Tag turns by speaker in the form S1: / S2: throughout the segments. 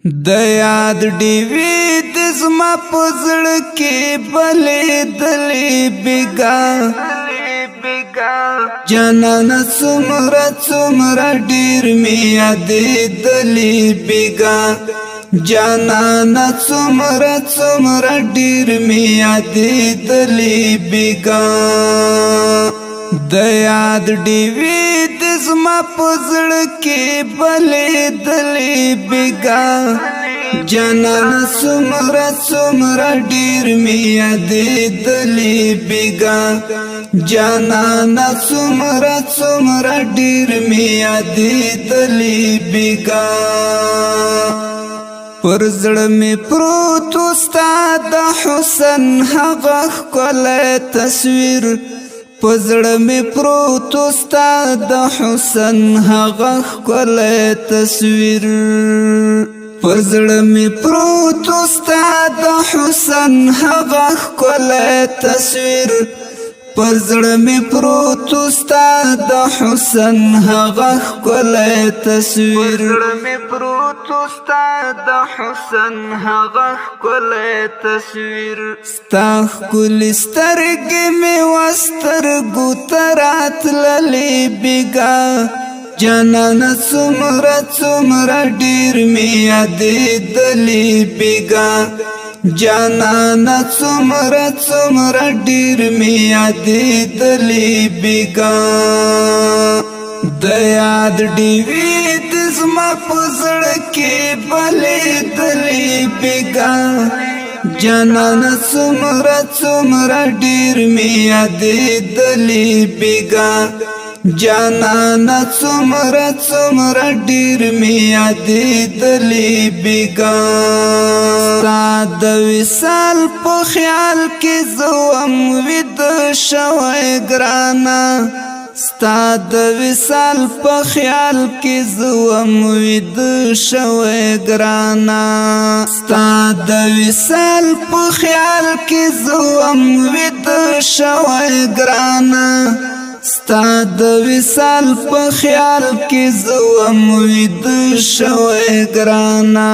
S1: د یاد ډیوی د زما پزړ کې بلې دلې بیگا جانان څومره څومره ډیر می یادې دلې بیگا جانان څومره څومره ډیر می یادې دلې بیگا د یاد ډیوی د زما پزړ کې بلې دلې بیگا جانان څومره څومره ډیر می یادې دلې بیگا جانان څومره څومره ډیر می یادې دلې بیگا پر زړه می پروت استاد حسن هغه ښکلی تصویر پزړه می پروت استاد حسن هغه ښکلی تصویر پزړه می پروت استاد حسن هغه ښکلی تصویر پزړه می پروت استاد حسن هغه ښکلی تصویر پزړه می پروت استاد حسن هغه ښکلی تصویر ستا ښکلي سترګې مې وسترګو ته راتللې بیګا جانانه څومره څومره ډیر مې یادېدلې بیګا جانانه څومره څومره ډیر مې یادېدلې بیګا د یاد ډیوی د زما په زړه کې بلې دلې بیګا جانانه څومره څومره ډیر مې یادېدلې بیګا جانانه څومره څومره ډیر مې یادېدلې بیګا ستا د وصال په خیال کې زه وم ویده شوی ګرانه ستا د وصال په خیال کې زه وم ویده شوی ګرانه ستا د وصال په خیال کې زه وم ویده شوی ګرانه ستا د وصال په خیال کې زه وم ویده شوی ګرانه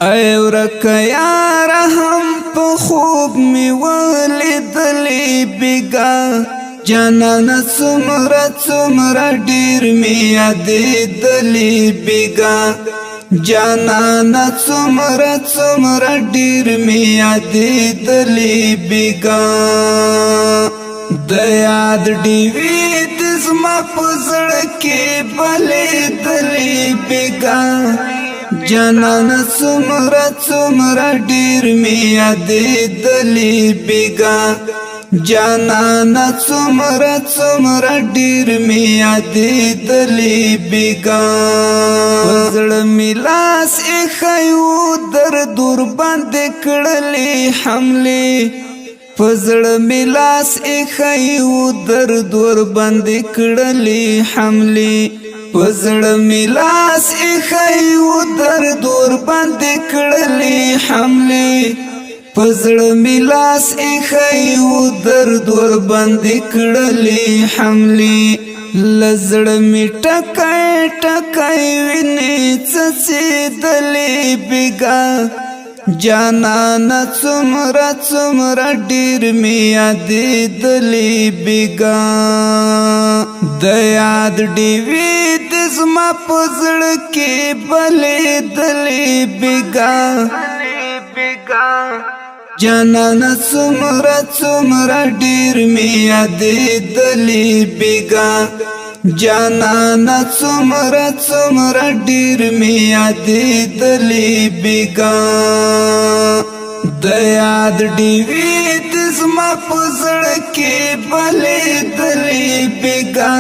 S1: ای ورکه یاره هم په خوب مې ولیدلې بیګا جانانه څومره څومره ډیر مې یادېدلې بیګا جانانه څومره څومره ډیر مې یادېدلې بیګا د یاد ډیوی د زما په زړه کې بلې دلې بیګا جانانه څومره څومره ډیر مې یادېدلې بیګا جانانه څومره څومره ډیر مې یادېدلې بیګا په زړه مې لاس ایښی و درد ورباندې کړلې حملې پزړه می لاس ایښی و درد ورباندې کړلې حملې پزړه می لاس ایښی و درد ورباندې کړلې حملې پزړه می لاس ایښی و درد ورباندې کړلې حملې لزړه می ټکای ټکای وینې څڅېدلې بیګا جانانه څومره څومره ډیر مې یادېدلې بیګا د یاد ډیوی د زما په زړه کې بلې دلې بیګا جانانه څومره څومره ډیر مې یادېدلې بیګا جانانه څومره څومره ډیر مې یادېدلې بیګا د یاد ډیوی د زما په زړه کې بلې دلې بیګا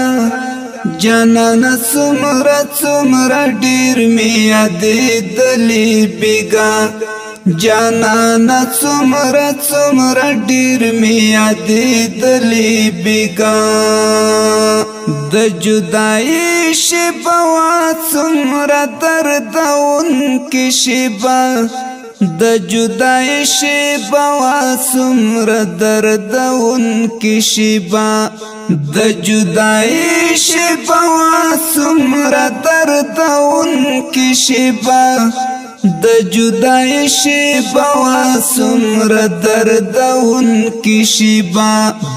S1: جانانه څومره څومره ډیر مې یادېدلې بیګا جانانه څومره څومره ډیر مې یادېدلې بیګا د جدایي شیبه وا څومره دردونکې شیبه د جدایي شیبه وا څومره دردونکې شیبه د جدائی شیبا سمرا دردون کی شیبا د جدائی شیبا سمرا دردون کی شیبا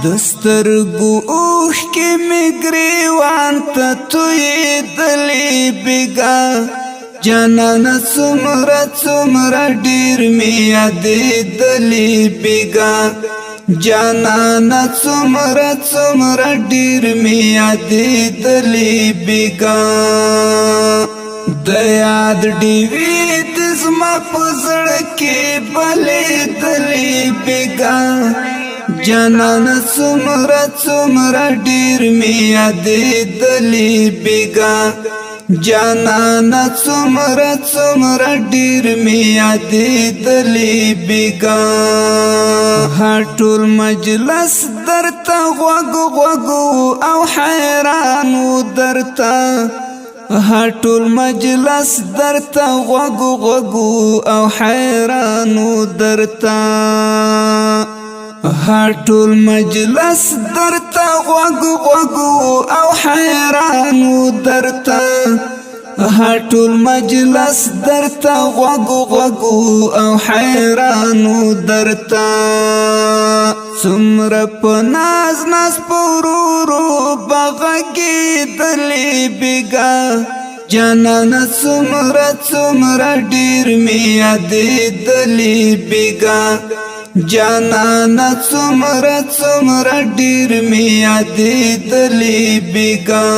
S1: دسترگو اوخ کی مگریوان تا توی دلی بگا جانانا سمرا دیر می یادی دلی بگا جانانا سمرا دیر می یادی دلی بگا د یاد ډیوی د زما پزړ کې بلې دلی بگا جانانا سمرا دیر می یادی دلی بگا جانانا سمرا دیر می یادی دلی بگا هټول مجلس درتا غوغو او حیرانو درتا هټول مجلس درتا غوغو او حیرانو درتا هټول مجلس درتا غوغو او حیرانو درتا هټول مجلس درتا غوغو او حیرانو درتا څومره په ناز پورورو بغږی دلی بگا جانانا څومره ډیر می یادی دلی بگا جانانا څومره ډیر می یادی دلی بگا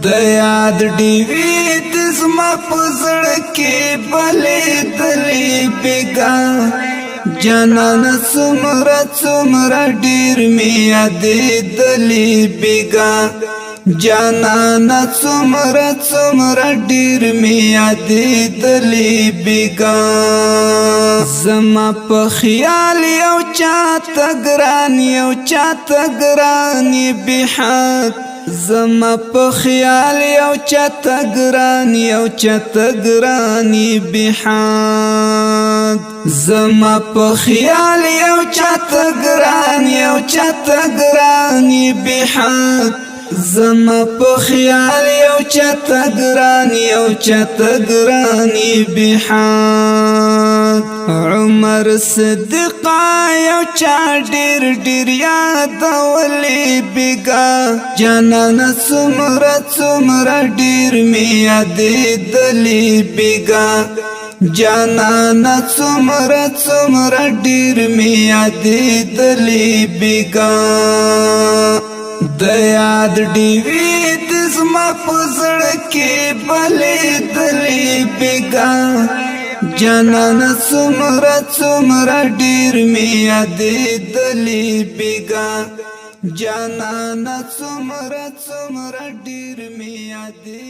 S1: د یاد ډیوی د زما پزړ کې بلې دلی بگا جانانا څومره ډیر می یادی دلی بگا جانانا څومره ډیر می یادی دلی بگا زما په خیال یو چاته ګران بحق زما په خیال یو چاته ګران بحق زما په خیال یو چاته ګران بحق زما په خیال یو چاته ګران بحق عمر صدیق یو چا ډیر یاد ولې بگا جانانا څومره ډیر می یادی دلی بگا جانانا څومره ډیر می یادی دلی بگا د یاد ډیوی د زما پزړ کې بلې دلی بگا جانانا څومره ډیر می یادی دلی بگا جانانا څومره ډیر می یادی